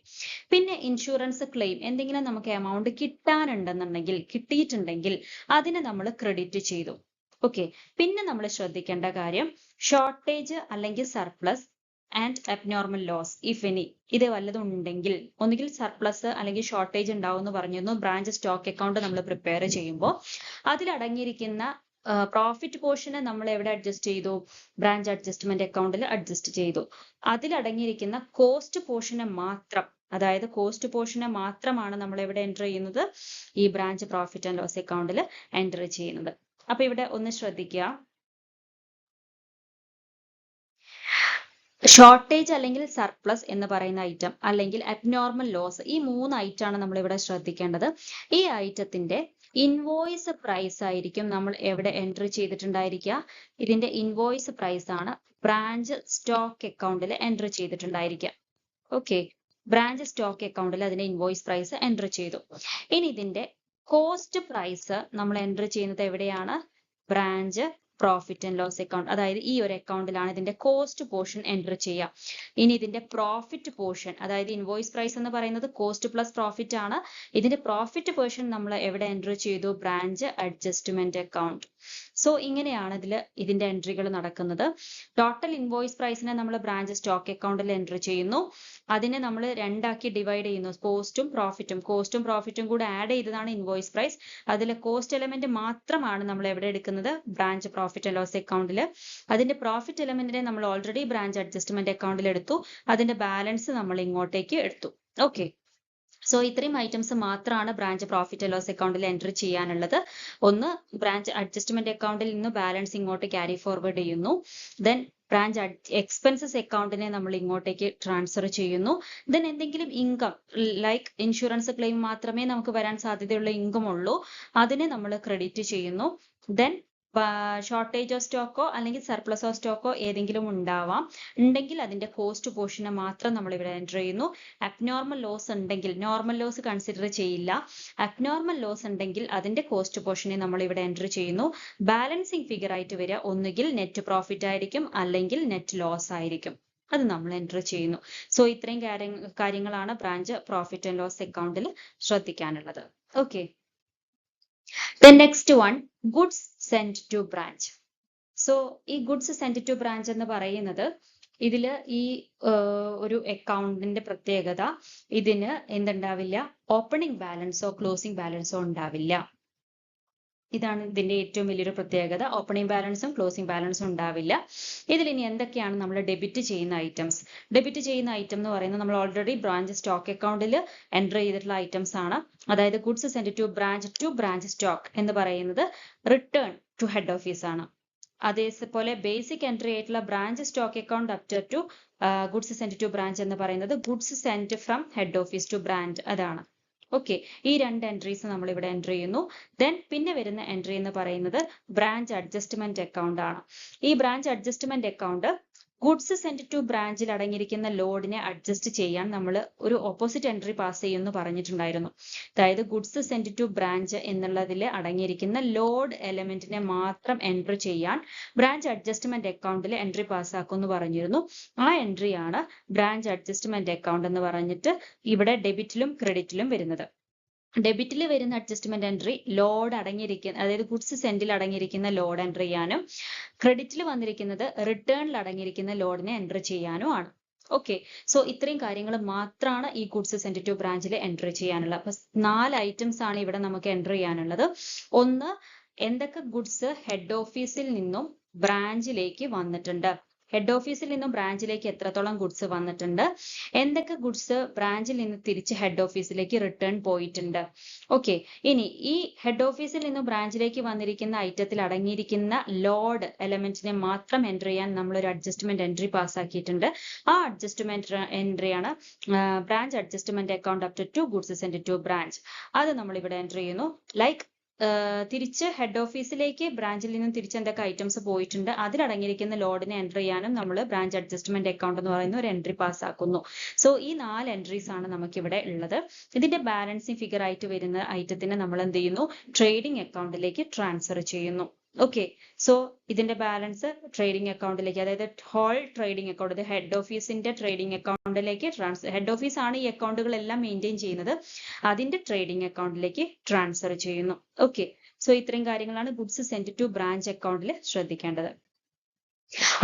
പിന്നെ ഇൻഷുറൻസ് ക്ലെയിം, എന്തെങ്കിലും നമുക്ക് എമൗണ്ട് കിട്ടാനുണ്ടെന്നുണ്ടെങ്കിൽ, കിട്ടിയിട്ടുണ്ടെങ്കിൽ അതിനെ നമ്മൾ ക്രെഡിറ്റ് ചെയ്തു. ഓക്കെ. പിന്നെ നമ്മൾ ശ്രദ്ധിക്കേണ്ട കാര്യം ഷോർട്ടേജ് അല്ലെങ്കിൽ surplus and abnormal loss if any, ഇത് വല്ലതും ഉണ്ടെങ്കിൽ ഒന്നുകിൽ സർപ്ലസ് അല്ലെങ്കിൽ ഷോർട്ടേജ് ഉണ്ടാവും എന്ന് പറഞ്ഞിരുന്നു. ബ്രാഞ്ച് സ്റ്റോക്ക് അക്കൗണ്ട് നമ്മൾ പ്രിപ്പയർ ചെയ്യുമ്പോൾ അതിലടങ്ങിയിരിക്കുന്ന പ്രോഫിറ്റ് പോർഷനെ നമ്മൾ എവിടെ അഡ്ജസ്റ്റ് ചെയ്തു, ബ്രാഞ്ച് അഡ്ജസ്റ്റ്മെന്റ് അക്കൗണ്ടിൽ അഡ്ജസ്റ്റ് ചെയ്തു. അതിലടങ്ങിയിരിക്കുന്ന കോസ്റ്റ് പോർഷനെ മാത്രം, അതായത് കോസ്റ്റ് പോർഷനെ മാത്രമാണ് നമ്മൾ എവിടെ എൻറ്റർ ചെയ്യുന്നത്, ഈ ബ്രാഞ്ച് പ്രോഫിറ്റ് ആൻഡ് ലോസ് അക്കൗണ്ടിൽ എൻറ്റർ ചെയ്യുന്നത്. അപ്പൊ ഇവിടെ ഒന്ന് ശ്രദ്ധിക്കുക, ഷോർട്ടേജ് അല്ലെങ്കിൽ സർപ്ലസ് എന്ന് പറയുന്ന ഐറ്റം അല്ലെങ്കിൽ അബ്നോർമൽ ലോസ്, ഈ 3 ഐറ്റം ആണ് നമ്മൾ ഇവിടെ ശ്രദ്ധിക്കേണ്ടത്. ഈ ഐറ്റത്തിന്റെ ഇൻവോയ്സ് പ്രൈസ് ആയിരിക്കും നമ്മൾ എവിടെ എൻട്രി ചെയ്തിട്ടുണ്ടായിരിക്കുക. ഇതിന്റെ ഇൻവോയ്സ് പ്രൈസ് ആണ് ബ്രാഞ്ച് സ്റ്റോക്ക് അക്കൗണ്ടിൽ എൻട്രി ചെയ്തിട്ടുണ്ടായിരിക്കുക. ഓക്കെ, ബ്രാഞ്ച് സ്റ്റോക്ക് അക്കൗണ്ടിൽ അതിന്റെ ഇൻവോയ്സ് പ്രൈസ് എൻട്രി ചെയ്തു. ഇനി ഇതിന്റെ കോസ്റ്റ് പ്രൈസ് നമ്മൾ എൻട്രി ചെയ്യുന്നത് എവിടെയാണ്, branch profit and loss account. അതായത് ഈ ഒരു അക്കൗണ്ടിലാണ് ഇതിന്റെ കോസ്റ്റ് പോർഷൻ എൻറ്റർ ചെയ്യുക. ഇനി ഇതിന്റെ പ്രോഫിറ്റ് പോർഷൻ, അതായത് ഇൻവോയ്സ് പ്രൈസ് എന്ന് പറയുന്നത് കോസ്റ്റ് പ്ലസ് പ്രോഫിറ്റ് ആണ്. ഇതിന്റെ പ്രോഫിറ്റ് പോർഷൻ നമ്മൾ എവിടെ എൻറ്റർ ചെയ്തു, ബ്രാഞ്ച് അഡ്ജസ്റ്റ്മെന്റ് അക്കൗണ്ട്. സോ ഇങ്ങനെയാണ് ഇതിന്റെ എൻട്രികൾ നടക്കുന്നത്. ടോട്ടൽ ഇൻവോയ്സ് പ്രൈസിനെ നമ്മൾ ബ്രാഞ്ച് സ്റ്റോക്ക് അക്കൗണ്ടിൽ എൻറ്റർ ചെയ്യുന്നു. അതിനെ നമ്മൾ രണ്ടാക്കി ഡിവൈഡ് ചെയ്യുന്നു, കോസ്റ്റും പ്രോഫിറ്റും കൂടെ ആഡ് ചെയ്തതാണ് ഇൻവോയ്സ് പ്രൈസ്. അതിലെ കോസ്റ്റ് എലമെന്റ് മാത്രമാണ് നമ്മൾ എവിടെ എടുക്കുന്നത്, ബ്രാഞ്ച് പ്രോഫിറ്റ് ആൻഡ് ലോസ് അക്കൗണ്ടിൽ. അതിന്റെ പ്രോഫിറ്റ് എലമെന്റിനെ നമ്മൾ ഓൾറെഡി ബ്രാഞ്ച് അഡ്ജസ്റ്റ്മെന്റ് അക്കൗണ്ടിൽ എടുത്തു, അതിന്റെ ബാലൻസ് നമ്മൾ ഇങ്ങോട്ടേക്ക് എടുത്തു. ഓക്കെ, സോ ഇത്രയും ഐറ്റംസ് മാത്രമാണ് ബ്രാഞ്ച് പ്രോഫിറ്റ് ആൻഡ് ലോസ് അക്കൗണ്ടിൽ എൻട്രി ചെയ്യാനുള്ളത്. ഒന്ന്, ബ്രാഞ്ച് അഡ്ജസ്റ്റ്മെന്റ് അക്കൗണ്ടിൽ നിന്ന് ബാലൻസ് ഇങ്ങോട്ട് ക്യാരി ഫോർവേഡ് ചെയ്യുന്നു. ദെൻ ബ്രാഞ്ച് എക്സ്പെൻസസ് അക്കൗണ്ടിനെ നമ്മൾ ഇങ്ങോട്ടേക്ക് ട്രാൻസ്ഫർ ചെയ്യുന്നു. ദെൻ എന്തെങ്കിലും ഇൻകം ലൈക്ക് ഇൻഷുറൻസ് ക്ലെയിം മാത്രമേ നമുക്ക് വരാൻ സാധ്യതയുള്ള ഇൻകം ഉള്ളൂ, അതിനെ നമ്മൾ ക്രെഡിറ്റ് ചെയ്യുന്നു. ദെൻ ഷോർട്ടേജോ സ്റ്റോക്കോ അല്ലെങ്കിൽ സർപ്ലസോ സ്റ്റോക്കോ ഏതെങ്കിലും ഉണ്ടെങ്കിൽ അതിന്റെ കോസ്റ്റ് പോർഷനെ മാത്രം നമ്മൾ ഇവിടെ എൻറ്റർ ചെയ്യുന്നു. അബ്നോർമൽ ലോസ് ഉണ്ടെങ്കിൽ, നോർമൽ ലോസ് കൺസിഡർ ചെയ്യില്ല, അബ്നോർമൽ ലോസ് ഉണ്ടെങ്കിൽ അതിന്റെ കോസ്റ്റ് പോർഷനെ നമ്മൾ ഇവിടെ എൻറ്റർ ചെയ്യുന്നു. ബാലൻസിങ് ഫിഗർ ആയിട്ട് വരിക ഒന്നുകിൽ നെറ്റ് പ്രോഫിറ്റ് ആയിരിക്കും അല്ലെങ്കിൽ നെറ്റ് ലോസ് ആയിരിക്കും, അത് നമ്മൾ എൻറ്റർ ചെയ്യുന്നു. സോ ഇത്രയും കാര്യങ്ങളാണ് ബ്രാഞ്ച് പ്രോഫിറ്റ് ആൻഡ് ലോസ് അക്കൗണ്ടിൽ ശ്രദ്ധിക്കാനുള്ളത്. Okay, the next one, goods sent to branch. So ഈ goods sent to branch എന്ന് പറയുന്നത്, ഇതില് ഈ ഒരു അക്കൗണ്ടിന്റെ പ്രത്യേകത, ഇതിന് എന്തുണ്ടാവില്ല, ഓപ്പണിംഗ് ബാലൻസോ ക്ലോസിംഗ് ബാലൻസോ ഉണ്ടാവില്ല. ഇതാണ് ഇതിന്റെ ഏറ്റവും വലിയൊരു പ്രത്യേകത. ഓപ്പണിംഗ് ബാലൻസും ക്ലോസിംഗ് ബാലൻസും ഉണ്ടാവില്ല. ഇതിൽ ഇനി എന്തൊക്കെയാണ് നമ്മൾ ഡെബിറ്റ് ചെയ്യുന്ന ഐറ്റംസ്? ഡെബിറ്റ് ചെയ്യുന്ന ഐറ്റം എന്ന് പറയുന്നത് നമ്മൾ ഓൾറെഡി ബ്രാഞ്ച് സ്റ്റോക്ക് അക്കൗണ്ടിൽ എൻറ്റർ ചെയ്തിട്ടുള്ള ഐറ്റംസ് ആണ്. അതായത് goods send to branch stock എന്ന് പറയുന്നത് റിട്ടേൺ ടു ഹെഡ് ഓഫീസ് ആണ്. അതേപോലെ ബേസിക് എൻട്രി ആയിട്ടുള്ള branch stock account up to goods send to branch എന്ന് പറയുന്നത് goods send from head office to branch, അതാണ്. ഓക്കെ, ഈ 2 എൻട്രീസ് നമ്മൾ ഇവിടെ എൻറ്റർ ചെയ്യുന്നു. ദെൻ പിന്നെ വരുന്ന എൻട്രി എന്ന് പറയുന്നത് ബ്രാഞ്ച് അഡ്ജസ്റ്റ്മെന്റ് അക്കൗണ്ട് ആണ്. ഈ branch adjustment account goods send to ബ്രാഞ്ചിൽ അടങ്ങിയിരിക്കുന്ന ലോഡിനെ അഡ്ജസ്റ്റ് ചെയ്യാൻ നമ്മൾ ഒരു ഓപ്പോസിറ്റ് എൻട്രി പാസ് ചെയ്യുമെന്ന് പറഞ്ഞിട്ടുണ്ടായിരുന്നു. അതായത് ഗുഡ്സ് സെൻഡ് ടു ബ്രാഞ്ച് എന്നുള്ളതിൽ അടങ്ങിയിരിക്കുന്ന ലോഡ് എലമെന്റിനെ മാത്രം എൻട്രി ചെയ്യാൻ ബ്രാഞ്ച് അഡ്ജസ്റ്റ്മെന്റ് അക്കൗണ്ടിൽ എൻട്രി പാസ്സാക്കുമെന്ന് പറഞ്ഞിരുന്നു. ആ എൻട്രിയാണ് ബ്രാഞ്ച് അഡ്ജസ്റ്റ്മെന്റ് അക്കൗണ്ട് എന്ന് പറഞ്ഞിട്ട് ഇവിടെ ഡെബിറ്റിലും ക്രെഡിറ്റിലും വരുന്നത്. ഡെബിറ്റിൽ വരുന്ന അഡ്ജസ്റ്റ്മെന്റ് എൻട്രി ലോഡ് അടങ്ങിയിരിക്കുന്ന, അതായത് ഗുഡ്സ് സെൻഡിൽ അടങ്ങിയിരിക്കുന്ന ലോഡ് എൻട്രി ചെയ്യാനും, ക്രെഡിറ്റിൽ വന്നിരിക്കുന്നത് റിട്ടേണിൽ അടങ്ങിയിരിക്കുന്ന ലോഡിനെ എൻട്രി ചെയ്യാനും ആണ്. ഓക്കെ, സോ ഇത്രയും കാര്യങ്ങൾ മാത്രമാണ് ഈ ഗുഡ്സ് സെൻഡ് ടു ബ്രാഞ്ചിൽ എൻട്രി ചെയ്യാനുള്ളത്. അപ്പൊ 4 ഐറ്റംസ് ആണ് ഇവിടെ നമുക്ക് എൻട്രി ചെയ്യാനുള്ളത്. ഒന്ന്, എന്തൊക്കെ ഗുഡ്സ് ഹെഡ് ഓഫീസിൽ നിന്നും ബ്രാഞ്ചിലേക്ക് വന്നിട്ടുണ്ട്, ഹെഡ് ഓഫീസിൽ നിന്നും ബ്രാഞ്ചിലേക്ക് എത്രത്തോളം ഗുഡ്സ് വന്നിട്ടുണ്ട്, എന്തൊക്കെ ഗുഡ്സ് ബ്രാഞ്ചിൽ നിന്ന് തിരിച്ച് ഹെഡ് ഓഫീസിലേക്ക് റിട്ടേൺ പോയിട്ടുണ്ട്. ഓക്കെ, ഇനി ഈ ഹെഡ് ഓഫീസിൽ നിന്നും ബ്രാഞ്ചിലേക്ക് വന്നിരിക്കുന്ന ഐറ്റത്തിൽ അടങ്ങിയിരിക്കുന്ന ലോഡ് എലമെന്റിനെ മാത്രം എൻട്രി ചെയ്യാൻ നമ്മൾ ഒരു അഡ്ജസ്റ്റ്മെന്റ് എൻട്രി പാസ്സാക്കിയിട്ടുണ്ട്. ആ അഡ്ജസ്റ്റ്മെന്റ് എൻട്രിയാണ് branch adjustment account up to goods send to branch. അത് നമ്മൾ ഇവിടെ എൻട്രി ചെയ്യുന്നു. ലൈക്ക് തിരിച്ച് ഹെഡ് ഓഫീസിലേക്ക് ബ്രാഞ്ചിൽ നിന്നും തിരിച്ച് എന്തൊക്കെ ഐറ്റംസ് പോയിട്ടുണ്ട് അതിലടങ്ങിയിരിക്കുന്ന ലോഡിനെ എൻട്രി ചെയ്യാനും നമ്മൾ ബ്രാഞ്ച് അഡ്ജസ്റ്റ്മെന്റ് അക്കൗണ്ട് എന്ന് പറയുന്ന ഒരു എൻട്രി പാസ് ആക്കുന്നു. സോ ഈ 4 എൻട്രീസ് ആണ് നമുക്ക് ഇവിടെ ഉള്ളത്. ഇതിന്റെ ബാലൻസിങ് ഫിഗർ ആയിട്ട് വരുന്ന ഐറ്റത്തിനെ നമ്മൾ എന്ത് ചെയ്യുന്നു, ട്രേഡിംഗ് അക്കൗണ്ടിലേക്ക് ട്രാൻസ്ഫർ ചെയ്യുന്നു. ഓക്കെ, സോ ഇതിന്റെ ബാലൻസ് ട്രേഡിംഗ് അക്കൗണ്ടിലേക്ക്, അതായത് ഹോൾ ട്രേഡിംഗ് അക്കൗണ്ട്, ഇത് ഹെഡ് ഓഫീസിന്റെ ട്രേഡിംഗ് അക്കൗണ്ടിലേക്ക് ഹെഡ് ഓഫീസ് ആണ് ഈ അക്കൗണ്ടുകളെല്ലാം മെയിൻറ്റെയിൻ ചെയ്യുന്നത്, അതിന്റെ ട്രേഡിംഗ് അക്കൗണ്ടിലേക്ക് ട്രാൻസ്ഫർ ചെയ്യുന്നു. ഓക്കെ, സോ ഇത്രയും കാര്യങ്ങളാണ് ഗുഡ്സ് സെൻഡ് ടു ബ്രാഞ്ച് അക്കൗണ്ടിൽ ശ്രദ്ധിക്കേണ്ടത്.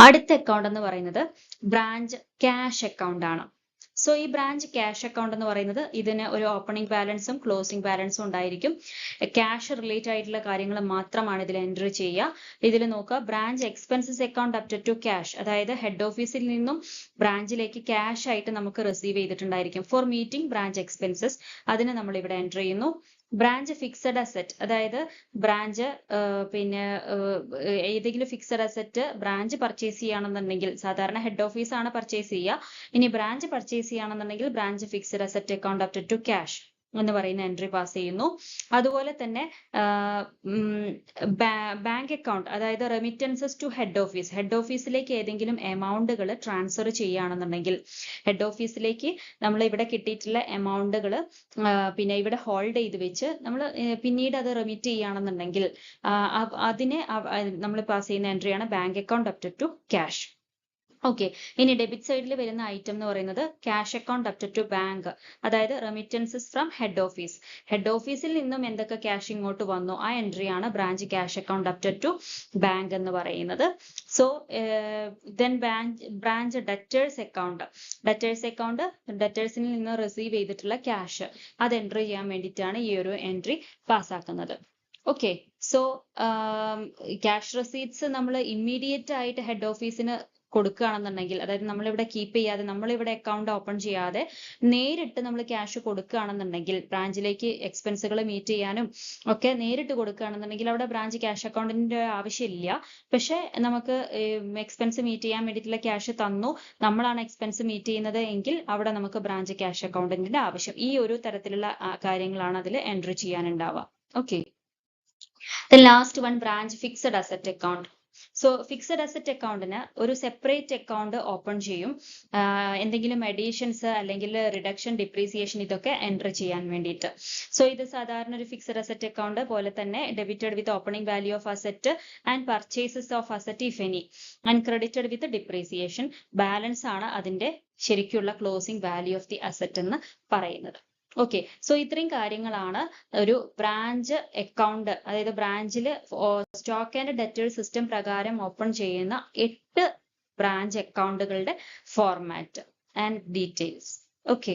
അടുത്ത അക്കൗണ്ട് എന്ന് പറയുന്നത് ബ്രാഞ്ച് ക്യാഷ് അക്കൗണ്ട് ആണ്. സോ ഈ ബ്രാഞ്ച് ക്യാഷ് അക്കൗണ്ട് എന്ന് പറയുന്നത് ഇതിന് ഒരു ഓപ്പണിംഗ് ബാലൻസും ക്ലോസിംഗ് ബാലൻസും ഉണ്ടായിരിക്കും. ക്യാഷ് റിലേറ്റഡ് ആയിട്ടുള്ള കാര്യങ്ങൾ മാത്രമാണ് ഇതിൽ എൻട്രി ചെയ്യുക. ഇതിൽ നോക്കുക, branch expenses account up to cash, അതായത് ഹെഡ് ഓഫീസിൽ നിന്നും ബ്രാഞ്ചിലേക്ക് ക്യാഷ് ആയിട്ട് നമുക്ക് റിസീവ് ചെയ്തിട്ടുണ്ടായിരിക്കും ഫോർ മീറ്റിംഗ് ബ്രാഞ്ച് എക്സ്പെൻസസ്, അതിന് നമ്മൾ ഇവിടെ എൻട്രി ചെയ്യുന്നു. ബ്രാഞ്ച് ഫിക്സഡ് അസറ്റ്, അതായത് ബ്രാഞ്ച് പിന്നെ ഏതെങ്കിലും ഫിക്സഡ് അസറ്റ് ബ്രാഞ്ച് പർച്ചേസ് ചെയ്യുകയാണെന്നുണ്ടെങ്കിൽ, സാധാരണ ഹെഡ് ഓഫീസ് ആണ് പർച്ചേസ് ചെയ്യുക, ഇനി ബ്രാഞ്ച് പർച്ചേസ് ചെയ്യുകയാണെന്നുണ്ടെങ്കിൽ branch fixed asset account up to cash എന്ന് പറയുന്ന എൻട്രി പാസ് ചെയ്യുന്നു. അതുപോലെ തന്നെ ബാങ്ക് അക്കൗണ്ട്, അതായത് remittances to head office, head ഓഫീസിലേക്ക് ഏതെങ്കിലും എമൗണ്ടുകൾ ട്രാൻസ്ഫർ ചെയ്യുകയാണെന്നുണ്ടെങ്കിൽ, ഹെഡ് ഓഫീസിലേക്ക് നമ്മൾ ഇവിടെ കിട്ടിയിട്ടുള്ള എമൗണ്ടുകൾ പിന്നെ ഇവിടെ ഹോൾഡ് ചെയ്ത് വെച്ച് നമ്മൾ പിന്നീട് അത് റെമിറ്റ് ചെയ്യുകയാണെന്നുണ്ടെങ്കിൽ അതിനെ നമ്മൾ പാസ് ചെയ്യുന്ന എൻട്രിയാണ് bank account up to cash. Okay, ഇനി ഡെബിറ്റ് സൈഡിൽ വരുന്ന ഐറ്റം എന്ന് പറയുന്നത് cash account up to bank, അതായത് remittances from head office, head ഓഫീസിൽ നിന്നും എന്തൊക്കെ ക്യാഷ് ഇങ്ങോട്ട് വന്നു ആ എൻട്രിയാണ് branch cash account up to bank എന്ന് പറയുന്നത്. So then branch debtors account, ഡെറ്റേഴ്സിൽ നിന്ന് റിസീവ് ചെയ്തിട്ടുള്ള ക്യാഷ് അത് എൻട്രി ചെയ്യാൻ വേണ്ടിയിട്ടാണ് ഈ ഒരു എൻട്രി പാസ്സാക്കുന്നത്. ഓക്കെ, സോ ക്യാഷ് റെസീറ്റ്സ് നമ്മൾ ഇമ്മീഡിയറ്റ് ആയിട്ട് ഹെഡ് ഓഫീസിന് കൊടുക്കുകയാണെന്നുണ്ടെങ്കിൽ, അതായത് നമ്മളിവിടെ കീപ്പ് ചെയ്യാതെ, നമ്മളിവിടെ അക്കൗണ്ട് ഓപ്പൺ ചെയ്യാതെ നേരിട്ട് നമ്മൾ ക്യാഷ് കൊടുക്കുകയാണെന്നുണ്ടെങ്കിൽ, ബ്രാഞ്ചിലേക്ക് എക്സ്പെൻസുകൾ മീറ്റ് ചെയ്യാനും ഒക്കെ നേരിട്ട് കൊടുക്കുകയാണെന്നുണ്ടെങ്കിൽ അവിടെ ബ്രാഞ്ച് ക്യാഷ് അക്കൗണ്ടിന്റെ ആവശ്യമില്ല. പക്ഷെ നമുക്ക് എക്സ്പെൻസ് മീറ്റ് ചെയ്യാൻ വേണ്ടിയിട്ടുള്ള ക്യാഷ് തന്നു, നമ്മളാണ് എക്സ്പെൻസ് മീറ്റ് ചെയ്യുന്നത് എങ്കിൽ അവിടെ നമുക്ക് ബ്രാഞ്ച് ക്യാഷ് അക്കൗണ്ടിന്റെ ആവശ്യം. ഈ ഒരു തരത്തിലുള്ള കാര്യങ്ങളാണ് അതിൽ എൻട്രി ചെയ്യാനുണ്ടാവുക. Okay, the last one, branch fixed asset account. So fixed asset അക്കൗണ്ടിന് ഒരു സെപ്പറേറ്റ് അക്കൗണ്ട് ഓപ്പൺ ചെയ്യും, എന്തെങ്കിലും അഡീഷൻസ് അല്ലെങ്കിൽ റിഡക്ഷൻ, ഡിപ്രീസിയേഷൻ ഇതൊക്കെ എൻട്രി ചെയ്യാൻ വേണ്ടിയിട്ട്. സോ ഇത് സാധാരണ ഒരു ഫിക്സഡ് അസറ്റ് അക്കൗണ്ട് പോലെ തന്നെ debited with opening value of asset and purchases of asset if any, and credited with depreciation. Balance ആണ് അതിന്റെ ശരിക്കുള്ള closing value of the asset എന്ന് പറയുന്നത്. ഓക്കെ, സോ ഇത്രയും കാര്യങ്ങളാണ് ഒരു ബ്രാഞ്ച് അക്കൗണ്ട്, അതായത് ബ്രാഞ്ചിൽ സ്റ്റോക്ക് ആൻഡ് ഡെറ്റേഴ്സ് സിസ്റ്റം പ്രകാരം ഓപ്പൺ ചെയ്യുന്ന 8 ബ്രാഞ്ച് അക്കൗണ്ടുകളുടെ ഫോർമാറ്റ് ആൻഡ് ഡീറ്റെയിൽസ്. ഓക്കെ.